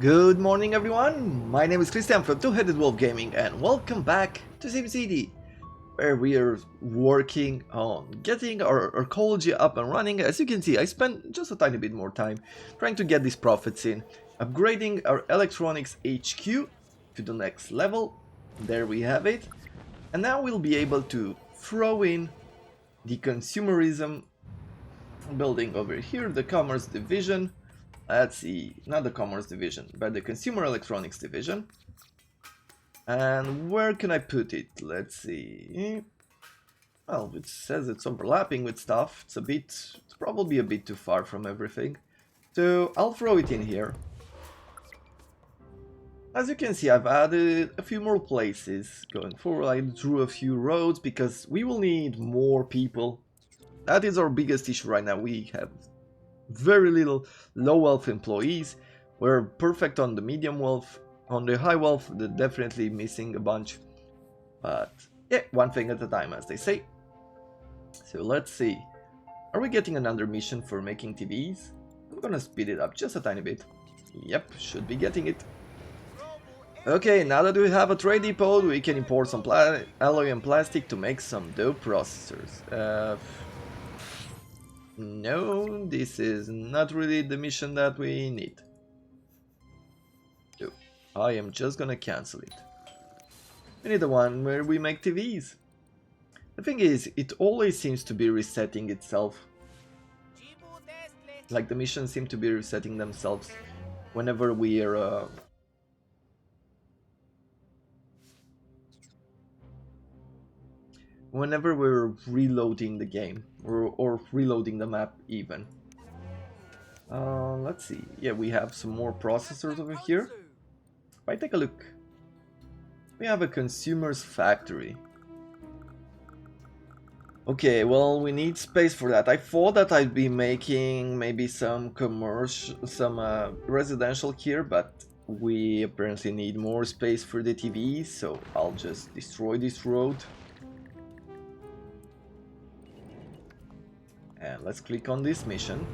Good morning everyone, my name is Christian from Two-Headed Wolf Gaming and welcome back to Simcity, where we are working on getting our Arcology up and running. As you can see, I spent just a tiny bit more time trying to get these profits in, upgrading our electronics HQ to the next level. There we have it. And now we'll be able to throw in the consumerism building over here, the commerce division. Let's see, not the commerce division, but the consumer electronics division. And where can I put it? Let's see. Well, it says it's overlapping with stuff. It's probably a bit too far from everything. So I'll throw it in here. As you can see, I've added a few more places going forward. I drew a few roads because we will need more people. That is our biggest issue right now. We have very little low wealth employees. We're perfect on the medium wealth. On the high wealth, they're definitely missing a bunch. But yeah, one thing at a time, as they say. So let's see. Are we getting another mission for making TVs? I'm gonna speed it up just a tiny bit. Yep, should be getting it. Okay, now that we have a trade depot, we can import some alloy and plastic to make some dope processors. No, this is not really the mission that we need. So, I am just gonna cancel it. We need the one where we make TVs. The thing is, it always seems to be resetting itself. Like the missions seem to be resetting themselves whenever we are whenever we're reloading the game or reloading the map even. Let's see. Yeah, we have some more processors over here. If I take a look, we have a consumer's factory. Okay, well, we need space for that. I thought that I'd be making maybe some commercial, some residential here, but we apparently need more space for the TVs, so I'll just destroy this road. And let's click on this mission.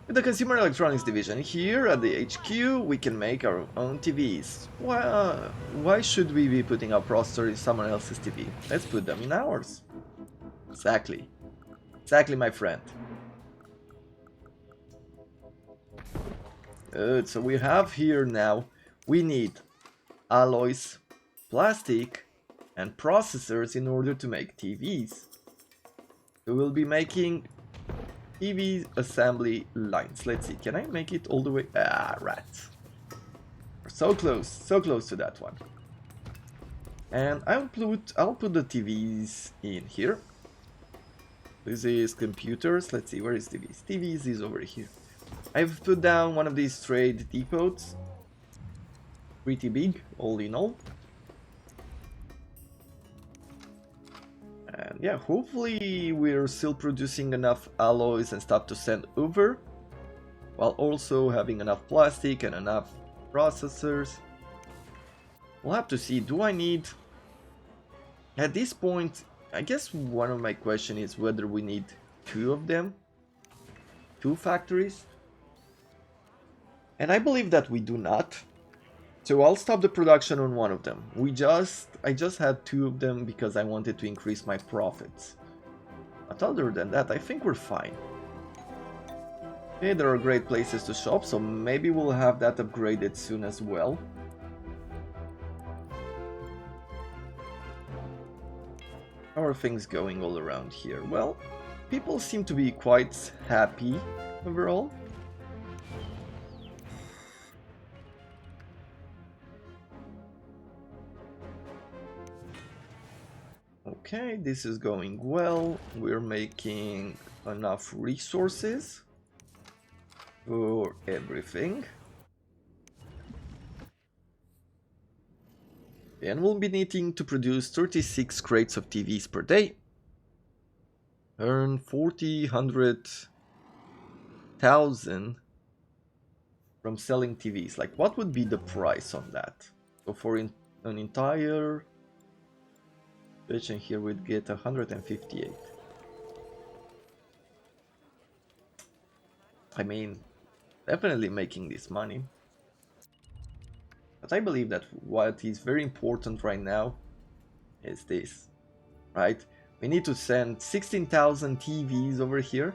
With the Consumer Electronics Division here at the HQ, we can make our own TVs. Why should we be putting our processor in someone else's TV? Let's put them in ours. Exactly. Exactly, my friend. Good, so we have here now, we need alloys, plastic, and processors in order to make TVs. We will be making TV assembly lines. Let's see, can I make it all the way? Ah, rats. So close to that one. And I'll put the TVs in here. This is computers. Let's see, where is TVs? TVs is over here. I've put down one of these trade depots. Pretty big, all in all. And yeah, hopefully we're still producing enough alloys and stuff to send over, while also having enough plastic and enough processors. We'll have to see. Do I need... At this point, I guess one of my questions is whether we need two of them. Two factories. And I believe that we do not. So I'll stop the production on one of them. I just had two of them because I wanted to increase my profits. But other than that, I think we're fine. Okay, there are great places to shop, so maybe we'll have that upgraded soon as well. How are things going all around here? Well, people seem to be quite happy overall. Okay, this is going well. We're making enough resources for everything. And we'll be needing to produce 36 crates of TVs per day. Earn 100,000 from selling TVs. Like, what would be the price on that? So for an entire... And here we'd get 158. I mean, definitely making this money. But I believe that what is very important right now is this, right? We need to send 16,000 TVs over here.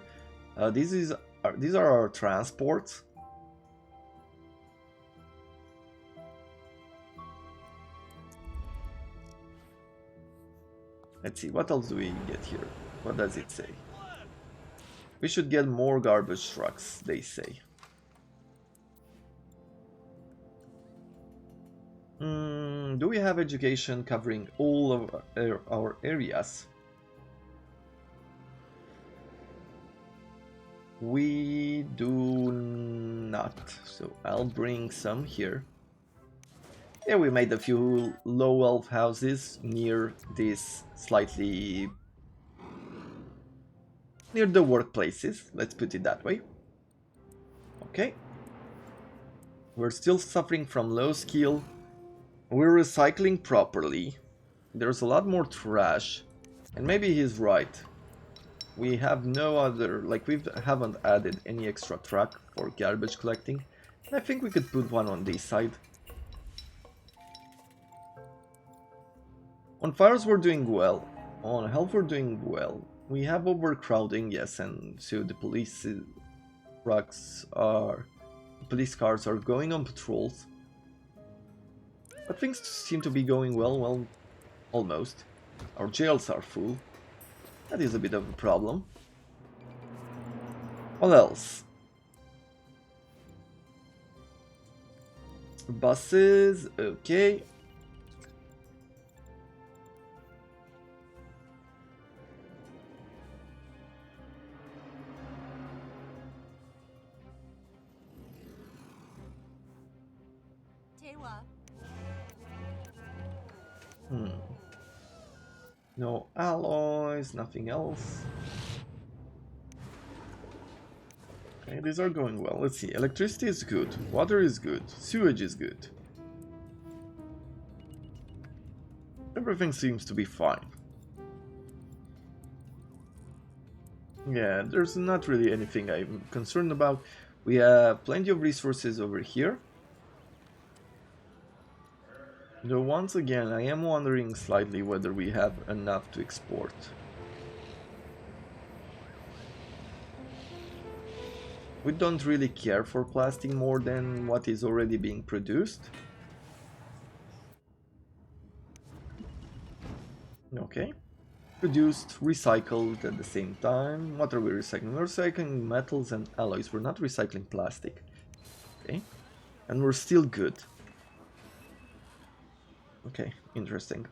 These are our transports. Let's see, what else do we get here? What does it say? We should get more garbage trucks, they say. Do we have education covering all of our areas? We do not. So I'll bring some here. Yeah, we made a few low elf houses near this slightly near the workplaces. Let's put it that way. Okay. We're still suffering from low skill. We're recycling properly. There's a lot more trash. And maybe he's right. We have no other, like we haven't added any extra truck for garbage collecting. I think we could put one on this side. On fires we're doing well. On health we're doing well. We have overcrowding, yes, and so the police police cars are going on patrols. But things seem to be going well, almost. Our jails are full. That is a bit of a problem. What else? Buses, okay. No alloys, nothing else. Okay, these are going well. Let's see. Electricity is good. Water is good. Sewage is good. Everything seems to be fine. Yeah, there's not really anything I'm concerned about. We have plenty of resources over here. Though once again, I am wondering slightly whether we have enough to export. We don't really care for plastic more than what is already being produced. Okay. Produced, recycled at the same time. What are we recycling? We're recycling metals and alloys. We're not recycling plastic. Okay. And we're still good. Okay, interesting.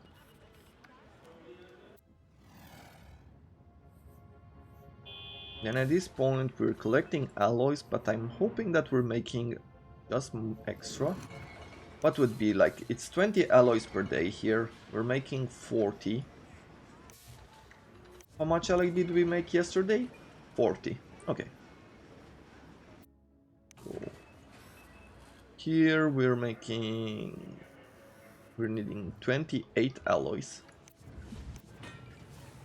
And at this point we're collecting alloys, but I'm hoping that we're making just extra. What would be like, it's 20 alloys per day here. We're making 40. How much alloy did we make yesterday? 40. Okay. So here we're needing 28 alloys.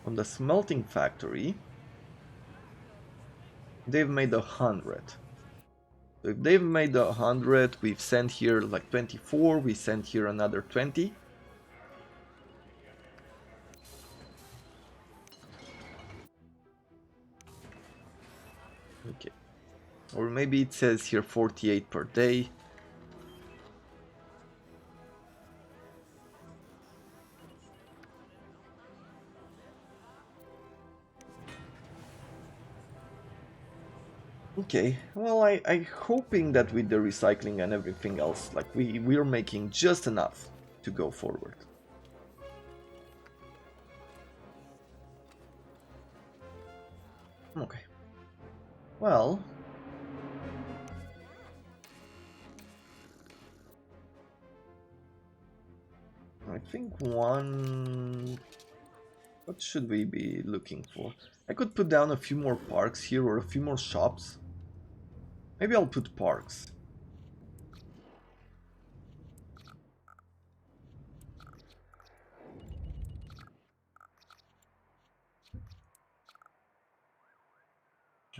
On the smelting factory, they've made 100. So if they've made 100, we've sent here like 24, we sent here another 20. Okay. Or maybe it says here 48 per day. Okay, well, I'm hoping that with the recycling and everything else, like we're making just enough to go forward. Okay. Well, I think one... What should we be looking for? I could put down a few more parks here or a few more shops. Maybe I'll put parks.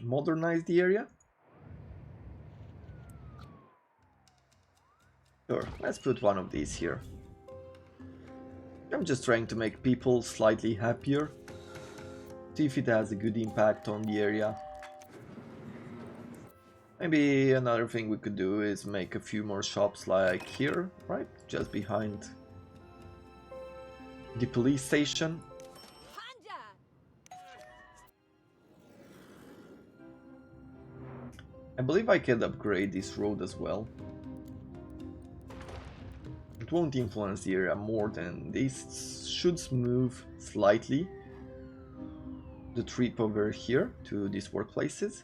Modernize the area. Sure, let's put one of these here. I'm just trying to make people slightly happier. See if it has a good impact on the area. Maybe another thing we could do is make a few more shops like here, right? Just behind the police station. I believe I can upgrade this road as well. It won't influence the area more than this. Should smooth slightly the trip over here to these workplaces.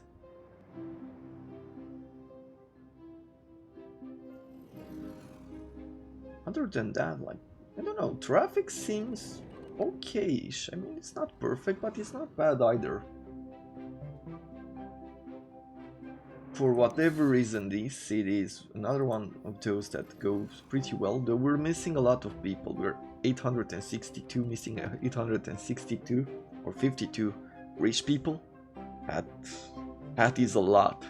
Other than that, like, I don't know, traffic seems okay-ish. I mean, it's not perfect, but it's not bad either. For whatever reason, this city is another one of those that goes pretty well, though we're missing a lot of people. We're 862, missing 862 or 52 rich people. That is a lot.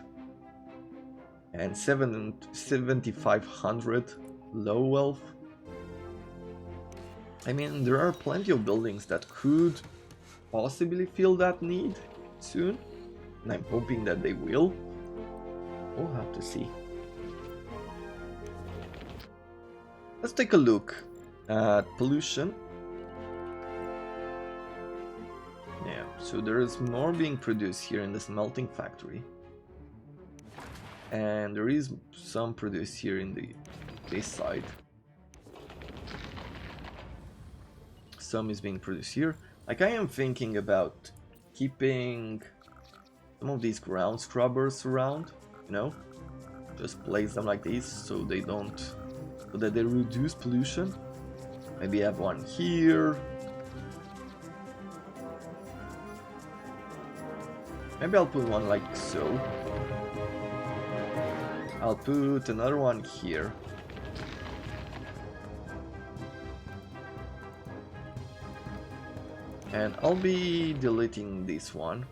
And 7,500 low wealth. I mean, there are plenty of buildings that could possibly fill that need soon, and I'm hoping that they will. We'll have to see. Let's take a look at pollution. Yeah, so there is more being produced here in the smelting factory. And there is some produced here in this side. Some is being produced here. Like, I am thinking about keeping some of these ground scrubbers around, you know, just place them like this so they don't, so that they reduce pollution. Maybe have one here. Maybe I'll put one like so. I'll put another one here. And I'll be deleting this one.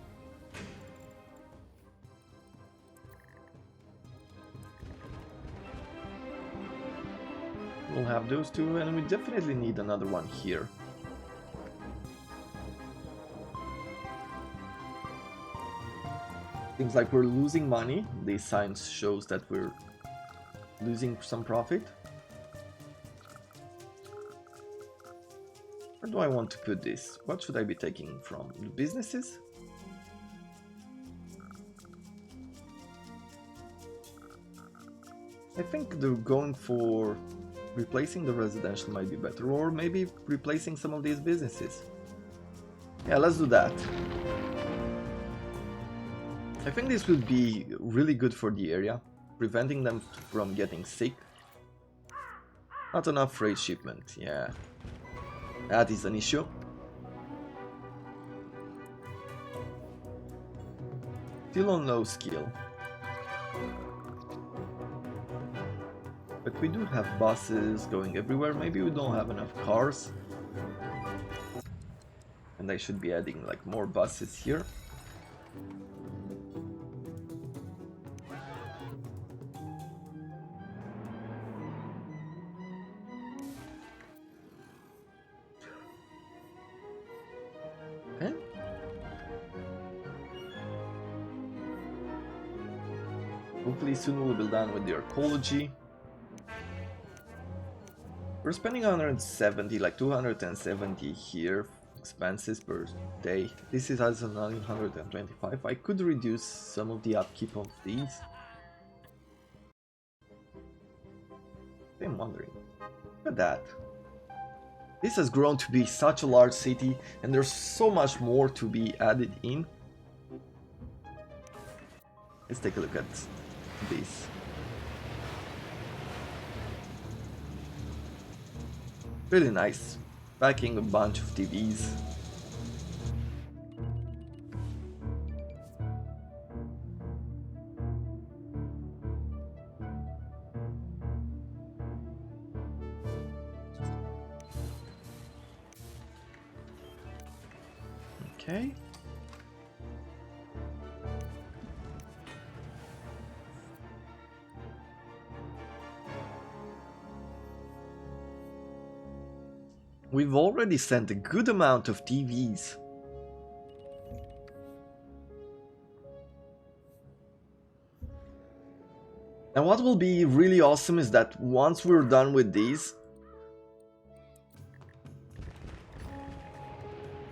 We'll have those two, and we definitely need another one here. Seems like we're losing money. This sign shows that we're losing some profit. Where do I want to put this? What should I be taking from? The businesses? I think they're going for replacing the residential might be better, or maybe replacing some of these businesses. Yeah, let's do that. I think this would be really good for the area, preventing them from getting sick. Not enough freight shipment, yeah. That is an issue. Still on low skill. But we do have buses going everywhere. Maybe we don't have enough cars. And I should be adding like more buses here. Okay. Hopefully soon we'll be done with the Arcology. We're spending 170, like 270 here, expenses per day. This is as 925. I could reduce some of the upkeep of these. I'm wondering. Look at that. This has grown to be such a large city, and there's so much more to be added in. Let's take a look at this. Really nice. Packing a bunch of TVs. Okay. We've already sent a good amount of TVs. And what will be really awesome is that once we're done with these,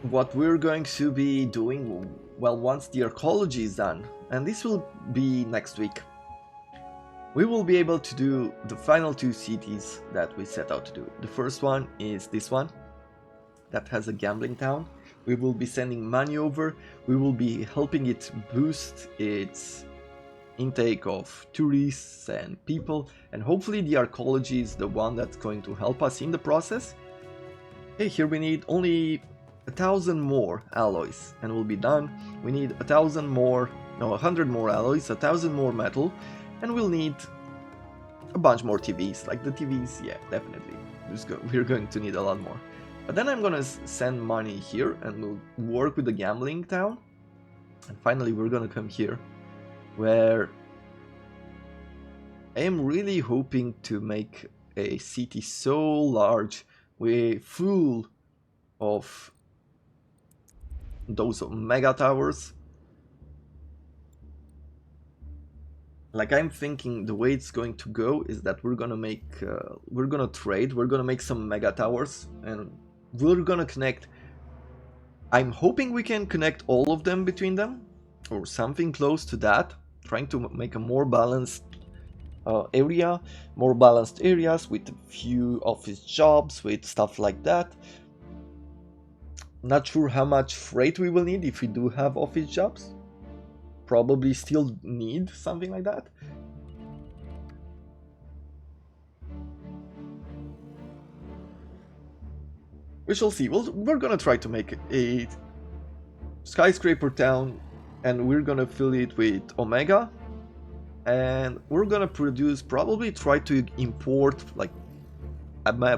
what we're going to be doing, well, once the Arcology is done, and this will be next week, we will be able to do the final two cities that we set out to do. The first one is this one, that has a gambling town. We will be sending money over, we will be helping it boost its intake of tourists and people, and hopefully the Arcology is the one that's going to help us in the process. Okay, here we need only 1,000 more alloys and we'll be done. We need 1,000 more, no, 100 more alloys, 1,000 more metal, and we'll need a bunch more TVs. Like the TVs, yeah, definitely. We're going to need a lot more. But then I'm gonna send money here and we'll work with the gambling town. And finally we're gonna come here, where I am really hoping to make a city so large, full of those mega towers. Like, I'm thinking the way it's going to go is that we're gonna make, we're gonna trade, we're gonna make some mega towers, and we're gonna connect. I'm hoping we can connect all of them between them, or something close to that. Trying to make a more balanced area, more balanced areas with a few office jobs, with stuff like that. Not sure how much freight we will need if we do have office jobs. Probably still need something like that. We shall see. We're gonna try to make a skyscraper town, and we're gonna fill it with Omega, and we're gonna probably try to import like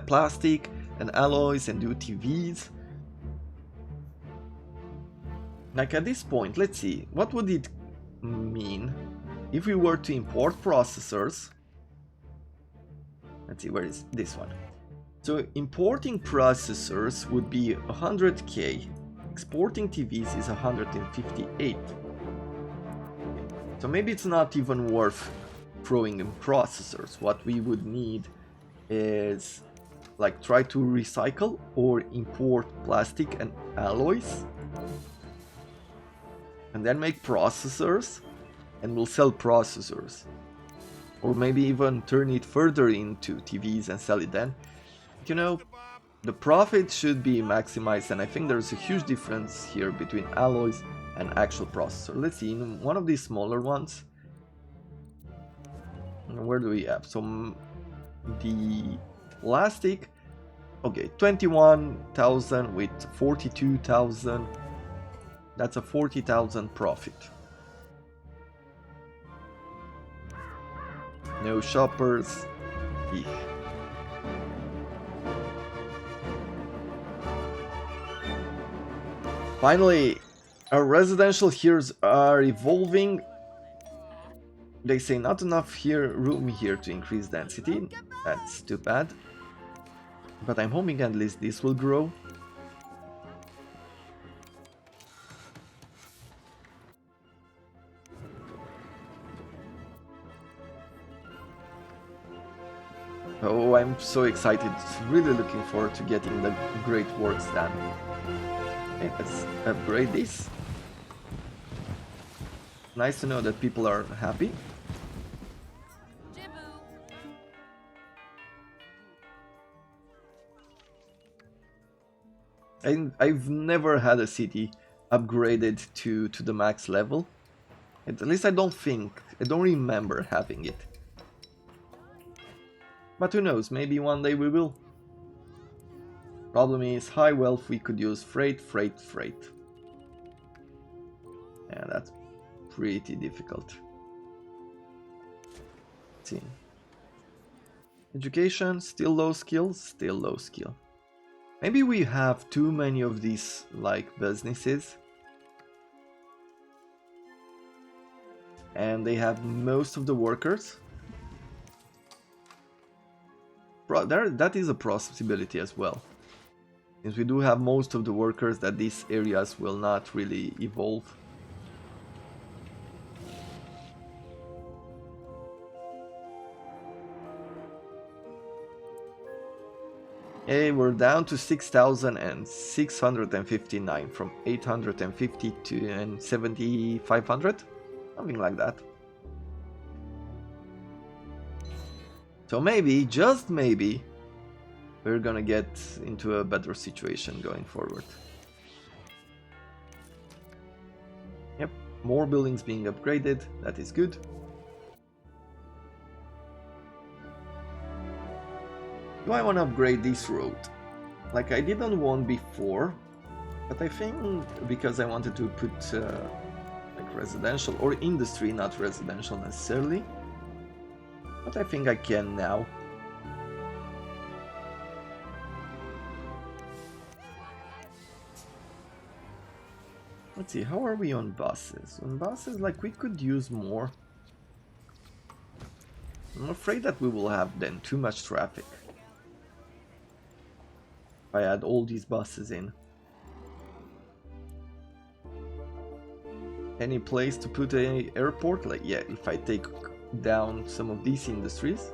plastic and alloys and do TVs. Like, at this point, let's see, what would it mean if we were to import processors? Let's see, where is this one? So importing processors would be 100k. Exporting TVs is 158. So maybe it's not even worth throwing in processors. What we would need is like try to recycle or import plastic and alloys, and then make processors, and we'll sell processors. Or maybe even turn it further into TVs and sell it then. You know, the profit should be maximized, and I think there's a huge difference here between alloys and actual processor. Let's see, in one of these smaller ones, where do we have? So the plastic, okay, 21,000 with 42,000, that's a 40,000 profit. No shoppers. Eek. Finally, our residential here are evolving. They say not enough room here to increase density. That's too bad. But I'm hoping at least this will grow. Oh, I'm so excited. Really looking forward to getting the great works done. Okay, let's upgrade this. Nice to know that people are happy. I've never had a city upgraded to the max level. At least I don't remember having it. But who knows, maybe one day we will. Problem is, high wealth, we could use freight. Yeah, that's pretty difficult. Let's see. Education, still low skill. Maybe we have too many of these, like, businesses. And they have most of the workers. That is a possibility as well. since we do have most of the workers, that these areas will not really evolve. Hey, we're down to 6,659 from 850 to 7,500, something like that. So maybe, just maybe, we're gonna get into a better situation going forward. Yep, more buildings being upgraded, that is good. Do I want to upgrade this road? Like I did on one before, but I think because I wanted to put like residential or industry, not residential necessarily. But I think I can now. Let's see, how are we on buses? On buses, like we could use more. I'm afraid that we will have then too much traffic. If I add all these buses in. Any place to put an airport? Like, yeah, if I take down some of these industries.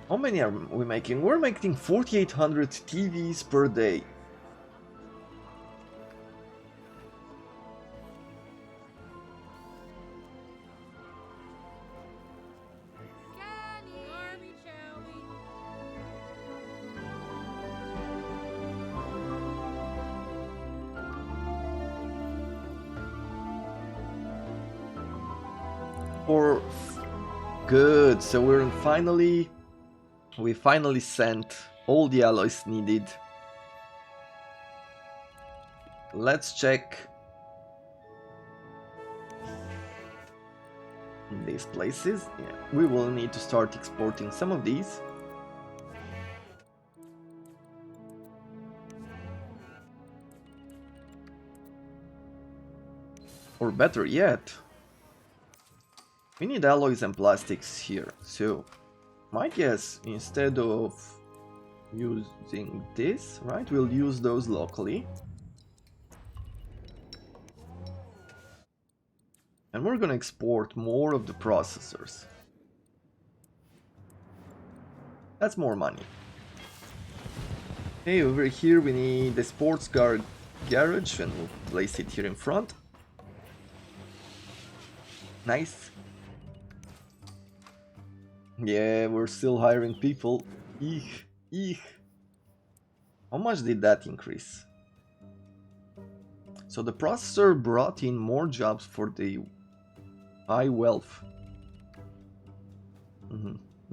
How many are we making? We're making 4,800 TVs per day. Or good, so we finally sent all the alloys needed. Let's check these places. Yeah, we will need to start exporting some of these. Or better yet, we need alloys and plastics here, so my guess, instead of using this, right, we'll use those locally. And we're gonna export more of the processors. That's more money. Okay, over here we need the sports car garage, and we'll place it here in front. Nice. Yeah, we're still hiring people. Eek, eek. How much did that increase? So the processor brought in more jobs for the high wealth.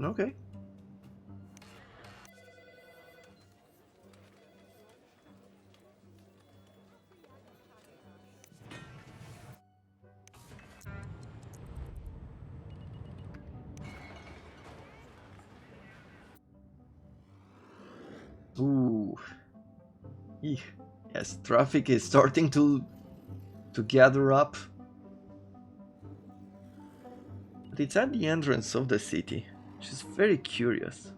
Okay. Ooh. Eek. Yes, traffic is starting to gather up. But it's at the entrance of the city, which is very curious.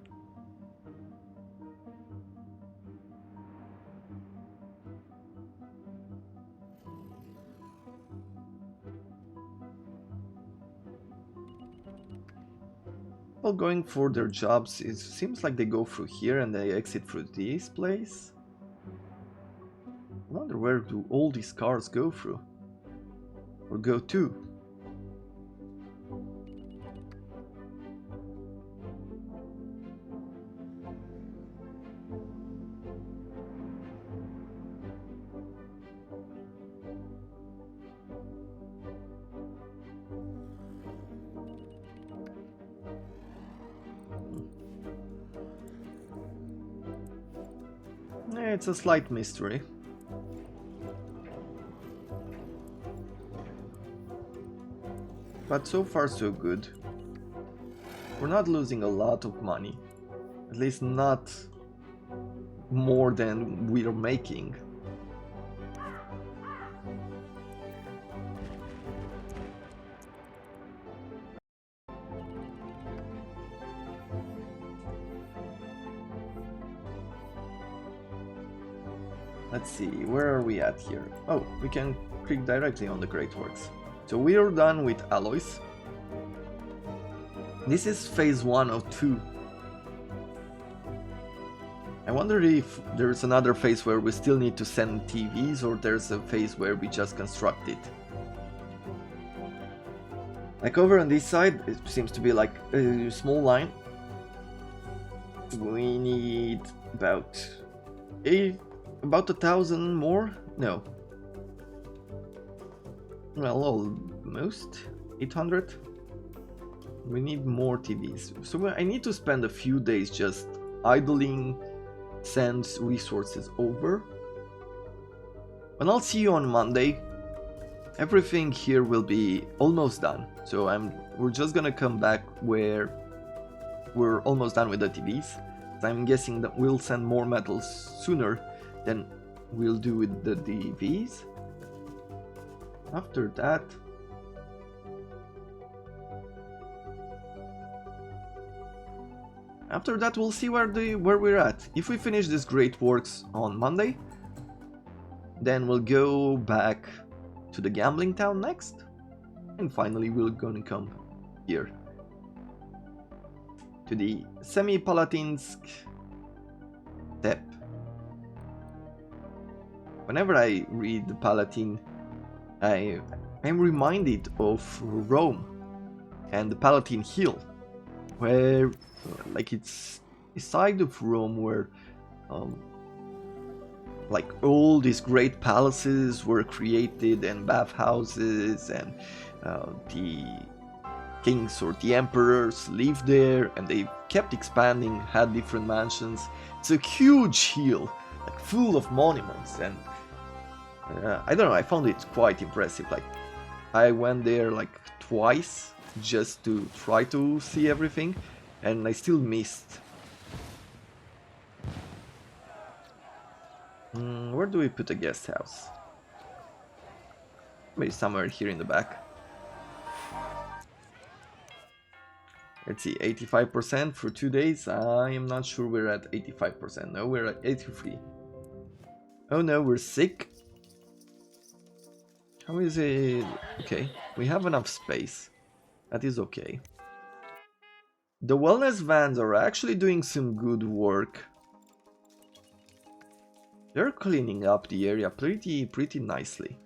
Well, going for their jobs, it seems like they go through here and they exit through this place. I wonder where do all these cars go through? Or go to? It's a slight mystery. But so far so good. We're not losing a lot of money. At least not more than we're making. Let's see, where are we at here? Oh, we can click directly on the Great Works. So we are done with alloys. This is phase 1 of 2. I wonder if there's another phase where we still need to send TVs, or there's a phase where we just construct it. Like over on this side, it seems to be like a small line. We need about 1,000 more? No. Well, almost 800. We need more TVs. So I need to spend a few days just idling, send resources over. And I'll see you on Monday. Everything here will be almost done. So we're just gonna come back where we're almost done with the TVs. I'm guessing that we'll send more metals sooner than we'll do with the TVs. After that, we'll see where we're at. If we finish this Great Works on Monday, then we'll go back to the gambling town next, and finally we're gonna come here to the Semi-Palatinsk Steppe. Whenever I read the Palatine, I'm reminded of Rome and the Palatine Hill, where like it's a side of Rome where like all these great palaces were created, and bathhouses, and the kings or the emperors lived there, and they kept expanding, had different mansions. It's a huge hill, like full of monuments, and I don't know, I found it quite impressive. Like I went there like twice just to try to see everything, and I still missed. Where do we put a guest house? Maybe somewhere here in the back. Let's see, 85% for 2 days. I am not sure we're at 85%. No, we're at 83. Oh no, we're sick. How is it? Okay, we have enough space. That is okay. The wellness vans are actually doing some good work. They're cleaning up the area pretty nicely.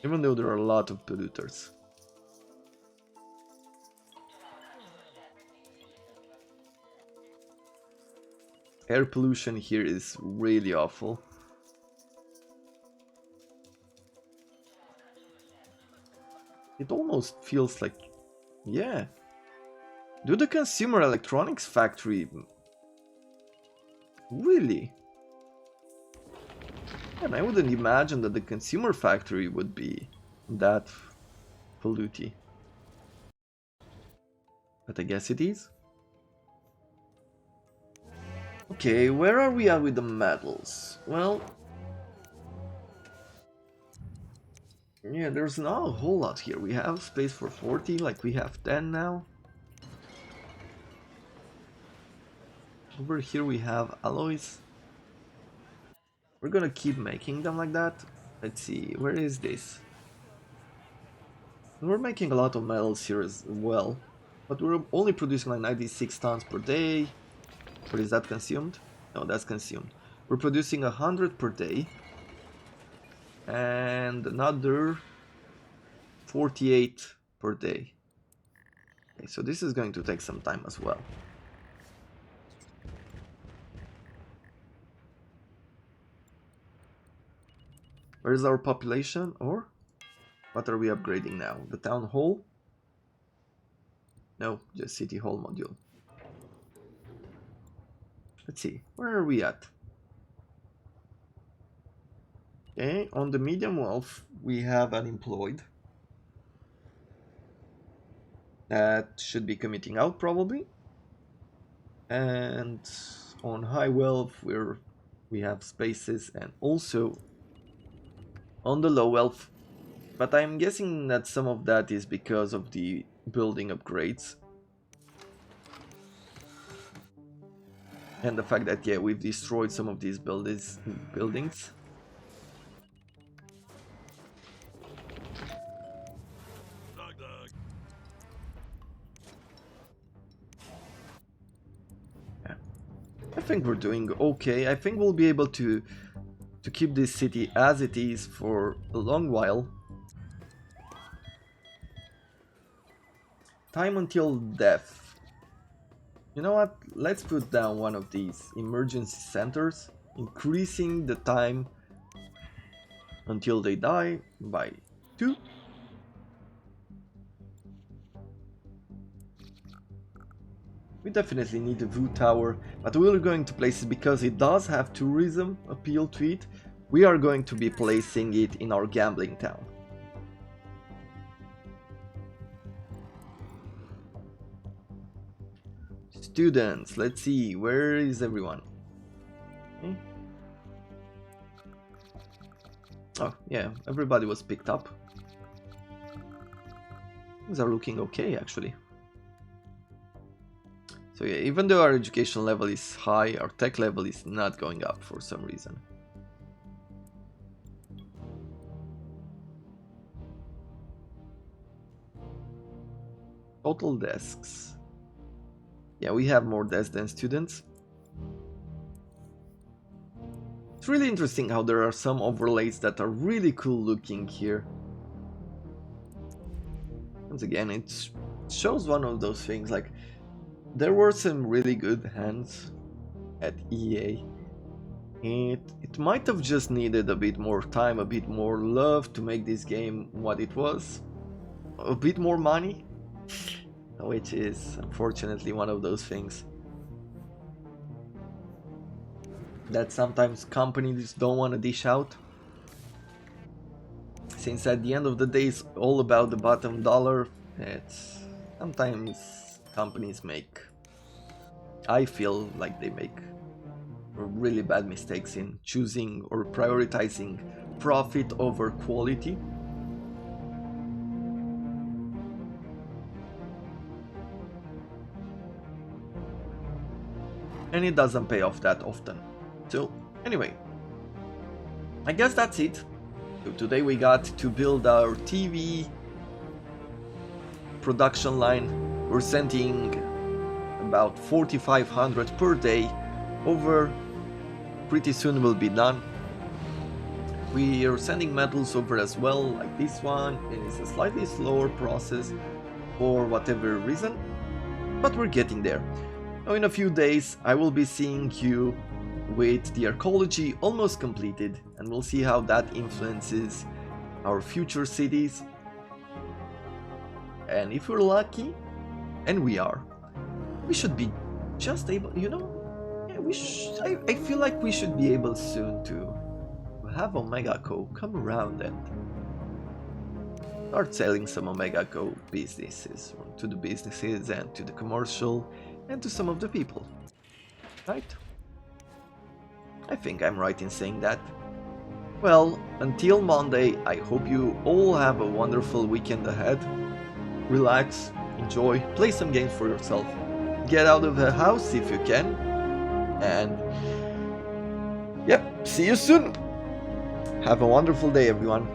Even though there are a lot of polluters. Air pollution here is really awful. It almost feels like... yeah. Do the consumer electronics factory... really? And I wouldn't imagine that the consumer factory would be that polluty. But I guess it is. Okay, where are we at with the metals? Well... yeah, there's not a whole lot here. We have space for 40, like we have 10 now. Over here we have alloys. We're gonna keep making them like that. Let's see, where is this? We're making a lot of metals here as well, but we're only producing like 96 tons per day. Or is that consumed? No, that's consumed. We're producing 100 per day, and another 48 per day. Okay, so this is going to take some time as well. Where is our population? Or what are we upgrading now? The town hall? No, just city hall module. Let's see, where are we at? Okay, on the medium wealth we have unemployed. That should be committing out probably. And on high wealth we have spaces, and also on the low wealth. But I'm guessing that some of that is because of the building upgrades. And the fact that, yeah, we've destroyed some of these buildings. Yeah. I think we're doing okay. I think we'll be able to keep this city as it is for a long while. Time until death. You know what? Let's put down one of these emergency centers, increasing the time until they die by 2. We definitely need a Vu Tower, but we're going to place it because it does have tourism appeal to it. We are going to be placing it in our gambling town. Students, let's see, where is everyone? Okay. Oh, yeah, everybody was picked up. Things are looking okay, actually. So yeah, even though our education level is high, our tech level is not going up for some reason. Total desks. Yeah, we have more desks than students. It's really interesting how there are some overlays that are really cool looking here. Once again, it shows one of those things, like, there were some really good hands at EA. It might have just needed a bit more time, a bit more love to make this game what it was. A bit more money, which is unfortunately one of those things that sometimes companies don't want to dish out. Since at the end of the day it's all about the bottom dollar, it's sometimes companies make, I feel like they make really bad mistakes in choosing or prioritizing profit over quality. And it doesn't pay off that often. So anyway, I guess that's it. So today we got to build our TV production line. We're sending about 4,500 per day over. Pretty soon will be done. We are sending metals over as well, like this one. It is a slightly slower process for whatever reason, but we're getting there. Now in a few days I will be seeing you with the Arcology almost completed, and we'll see how that influences our future cities. And if we're lucky, and we are, we should be just able, you know, yeah, I feel like we should be able soon to have Omega Co come around and start selling some Omega Co businesses to the businesses and to the commercial and to some of the people, right? I think I'm right in saying that. Well, until Monday, I hope you all have a wonderful weekend ahead. Relax, enjoy, play some games for yourself, get out of the house if you can, and yep, see you soon. Have a wonderful day, everyone.